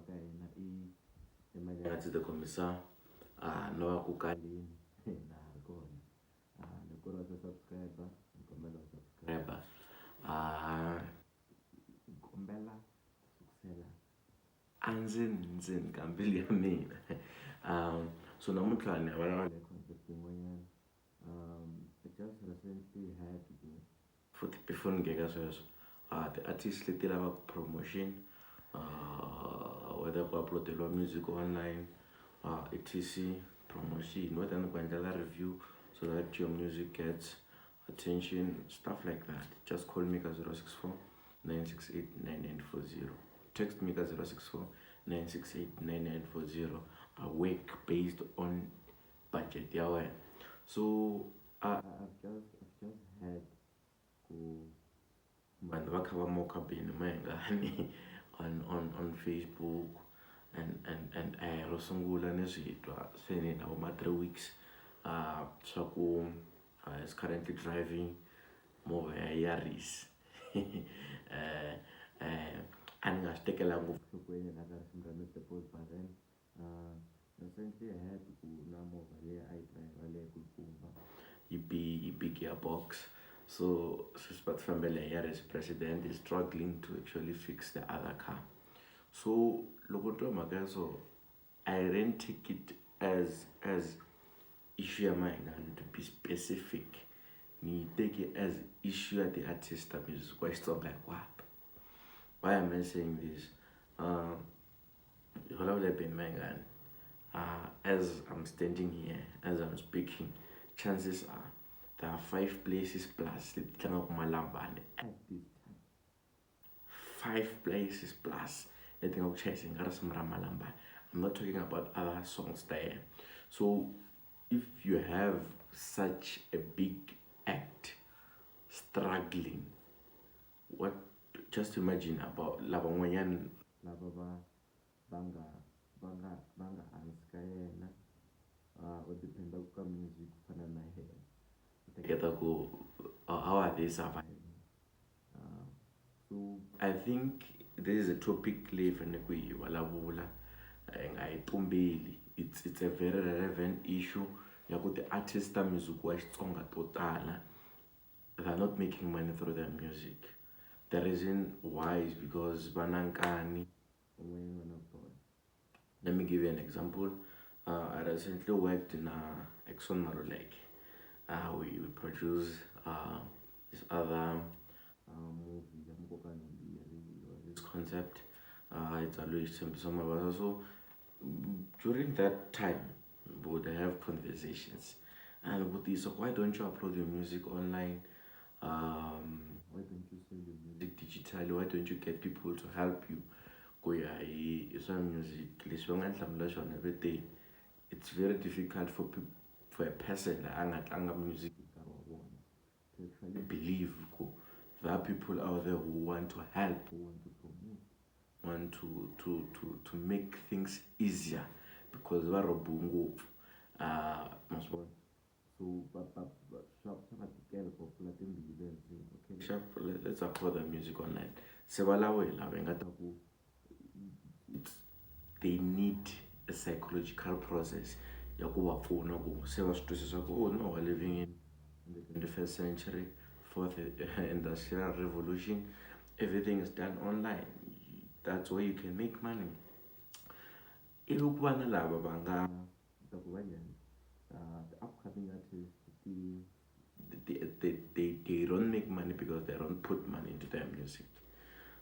ka hina i Manyatsi the Commissar no ku kaleni na ha ri kona loko ri wa subscriber ni kombela u subscriber kombela kusukisela andzeni ka mbilu ya mina so namuntlha ni vulavula hi concept yin'wanyana I just recently had futhi before ni nghena sweswo the artist leti lavaka promotion whether ku uploadeliwa music online etc promotion whether ni ku endlela review so that your music gets attention, stuff like that. Just call me ka 064 968 9940. Text me ka 064 968 9940. I work based on budget. Yeah, so I've just had vanhu va kha va moka bini mahengani on Facebook and ro sungula ni swi twa se ni na ma 3 weeks swa ku is currently driving movha ya Yaris a ni nga swi tekela ngopfu nhlokweni la ka risimu ra Mr Boss but then recently I had ku na movha leyi a yi driver leyi kulukumba yi big gearbox. So Sispat family Yaris president is struggling to actually fix the other car. So lokoto magaso I didn't take it as issue ya mahingani to be specific. Ni take it as issue at the artist music kwa Xitsonga hikwapa. Why am I saying this? As I'm standing here, as I'm speaking, chances are there are 5 places plus at this time. 5 places plus I'm not talking about other songs there. So if you have such a big act struggling, what just imagine about labangwanyan laba banga anska yena o dependa ku music fana na yena how are they surviving? So I think there is a topic live and we walabula it's a very relevant issue. The artists music wa Xitsonga totala, they are not making money through their music. The reason why is because banankani. Let me give you an example. I recently worked in Exxon Marolek. We produce this other movie, this concept. It's always simple. So during that time, we would have conversations. And with this, so why don't you upload your music online? Why don't you sell your music digitally? Why don't you get people to help you? Music, it's very difficult for a person that music to actually believe there are people out there who want to help, who want to promote, want to make things easier because we are robungu. So let's upload the music online. They need a psychological process. Oh no, we're living in the 21st century, 4th industrial revolution. Everything is done online. That's where you can make money. The upcoming artists, they don't make money because they don't put money into their music.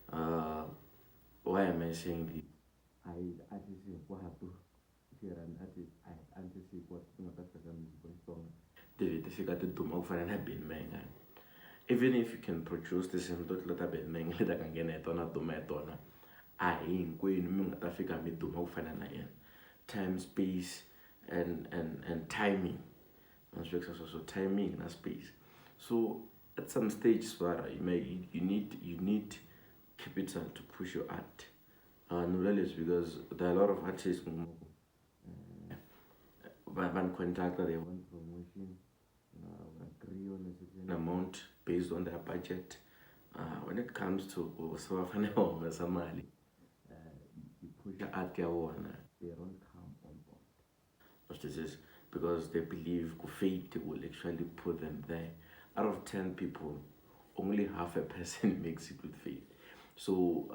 Why am I saying this? I just say what happened. If you're an artist, I just say what even if you can produce the same time, space, and timing. So timing and space. So at some stage, you need capital to push your art. Because there are a lot of artists who one contractor, they want promotion, agree on a certain amount based on their budget. When it comes to you push art ya vona, they don't come on board. What this is because they believe fate will actually put them there. Out of 10 people, only half a person makes it with fate. So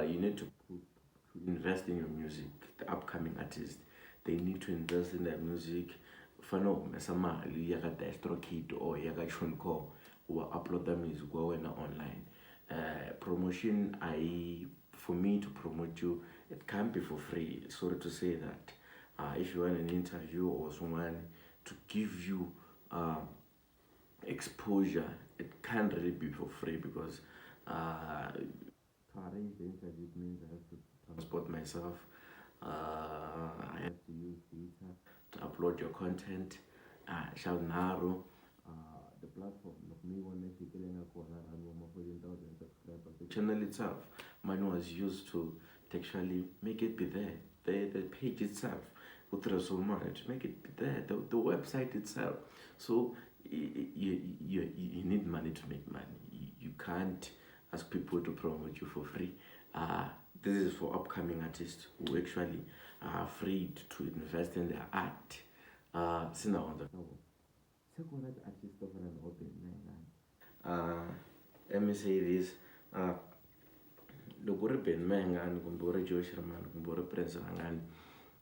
you need to invest in your music. The upcoming artists, they need to invest in their music. Fano mesamali yaga DistroKid or yaga chunko or upload the music when online. Promotion, for me to promote you, it can't be for free. Sorry to say that. If you want an interview or someone to give you exposure, it can't really be for free because to arrange the interview means I have to transport myself. I have to use data to upload your content. Shall narrow the platform of me when I the channel itself. Mine was used to actually make it be there. The page itself, to make it be there. The website itself. So you need money to make money. You can't ask people to promote you for free. This is for upcoming artists who actually are afraid to invest in their art. Let me say this. Loko ri Ben Mayengani kumbe ri Joe Sherman kumbe ri Prince Rangani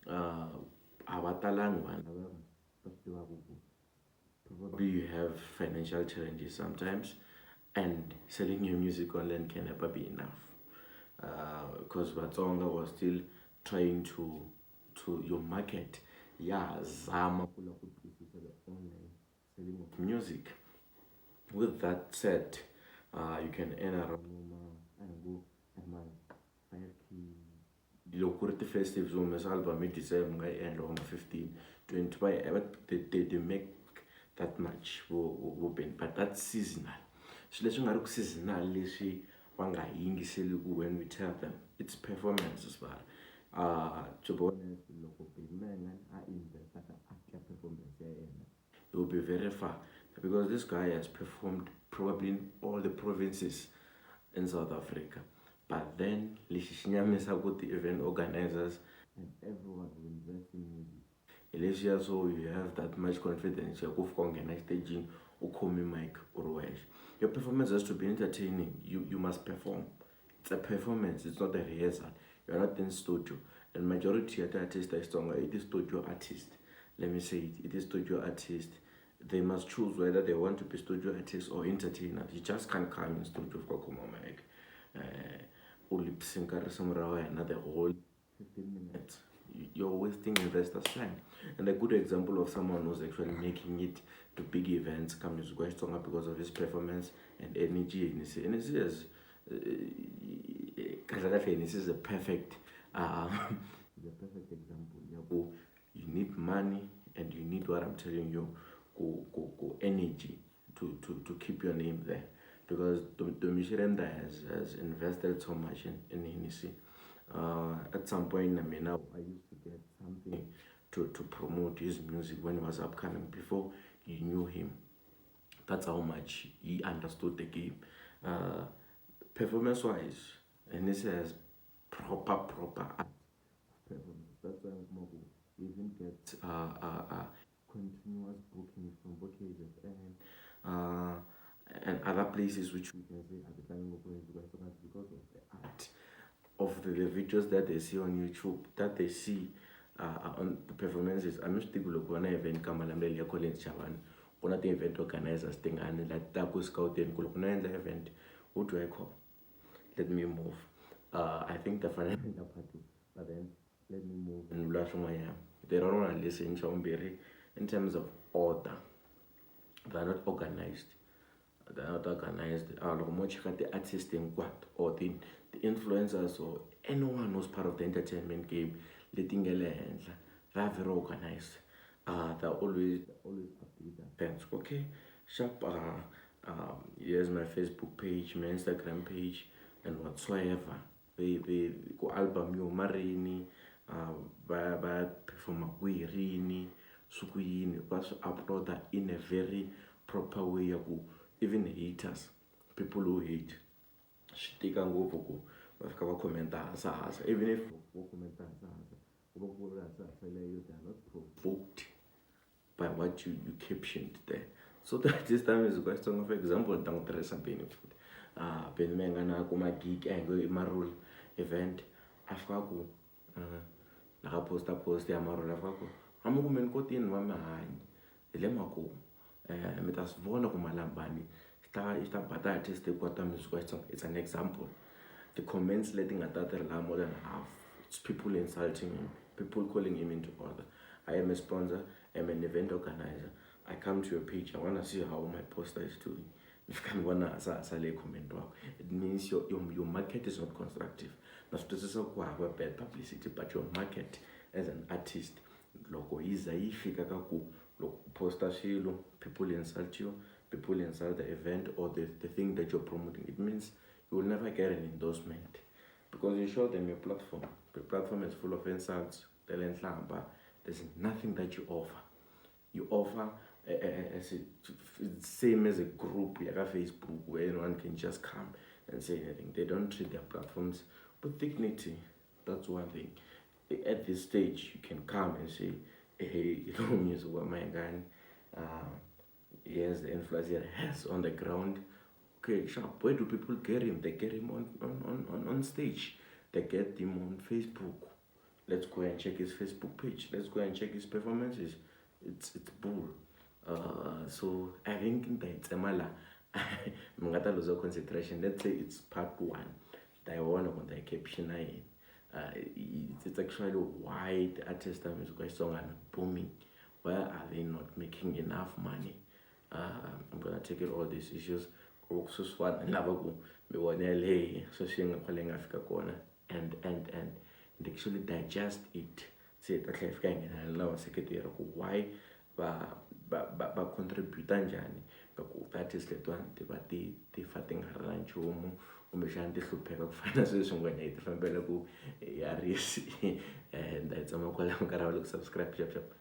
a va talangi vanhu lava probably you have financial challenges sometimes and selling your music online can never be enough because Vatsonga was still trying to your market zama kula ku twisisa the online selling of music. With that said, you can earn around a month 5K. Loko ri ti-festive zone album in December and on 15 20 they make that much but that's seasonal. So leswi nga ri ku seasonal leswi va nga yingiseli ku when we tell them it's performance as well. To be honest, loko invest performance it will be very far because this guy has performed probably in all the provinces in South Africa. But then the event organizers and everyone will invest in music. Unless so you have that much confidence, you go organize staging or call me mic or whatever. Your performance has to be entertaining. You must perform. It's a performance, it's not a rehearsal. You're not in studio. And majority of the artists are stronger. It is studio artist. Let me say it is studio artist. They must choose whether they want to be studio artists or entertainers. You just can't come in studio for mic. Lip sync another whole 15 minutes. You're wasting investors' time. And a good example of someone who's actually making it to big events comes quite stronger because of his performance and energy. And this is a perfect the perfect example. You need money and you need what I'm telling you, energy to keep your name there. Because Domishirenda has invested so much in Hennessy. At some point, I used to get something to promote his music when he was upcoming before you knew him. That's how much he understood the game. Performance-wise, Hennessy has proper art performance. That's why we even get continuous bookings from Bouquets and other places which we can say at the time of because of the art of the videos that they see on YouTube, that they see on the performances. I'm not thinking of one event Kamalambelia Collins Chavan, one of the event organizers thing and like Taco Scout and Kulukuna event. What do I call? Let me move. I think the financial party, but then let me move and Blasumaya. They don't want to listen to in terms of order. They're not organized. They're not organized. The artists in what or the influencers or anyone who's part of the entertainment game, letting they're very organized. They're always update their fans. Okay, sharp. Here's my Facebook page, my Instagram page, and whatsoever. They go album yo marini, by perform rini, sukuyini, but upload that in a very proper way. Even haters, people who hate, va fika va commenta hasa even if vo commenta hasa vo vula hasa leyo they are not provoked by what you captioned there. So that this time is quite strong. For example, ta n'wi tirhisa Benny futhi Benny me nga na kuma gig i Marul event a fika ku la post ya Marul a fika ku amu kumeni kotini va mihanyi hi le makumu mi ta swi vona ku malambani ita bata artist ku ta music Xitsonga. It's an example. The comments letting at that more than half. It's people insulting him, people calling him into order. I am a sponsor, I'm an event organizer. I come to your page, I wanna see how my poster is doing. If you wanna comment, it means your market is not constructive. Not to say bad publicity, but your market as an artist, logo is a poster shilo, people insult you, people insult the event or the thing that you're promoting. It means you will never get an endorsement because you show them your platform. The platform is full of insults, there's nothing that you offer. You offer same as a group like a Facebook where anyone can just come and say anything. They don't treat their platforms with dignity. That's one thing. At this stage, you can come and say, hey, you know, music what my guy. Yes, the influence he has on the ground. Okay, sharp. Where do people get him? They get him on stage. They get him on Facebook. Let's go and check his Facebook page. Let's go and check his performances. It's bull. So I think that it's a mala. Mngata lose concentration. Let's say it's part 1. I want on the caption. It's actually why the artist is quite strong and booming. Why are they not making enough money? I'm gonna take it all these issues. And actually digest it. Say that why ba contribute njani that is the one they fighting ranch umeshandi hlupheka kufana sesingwenya itifambela ku yaris and it's amakwala mkaralo subscribe chap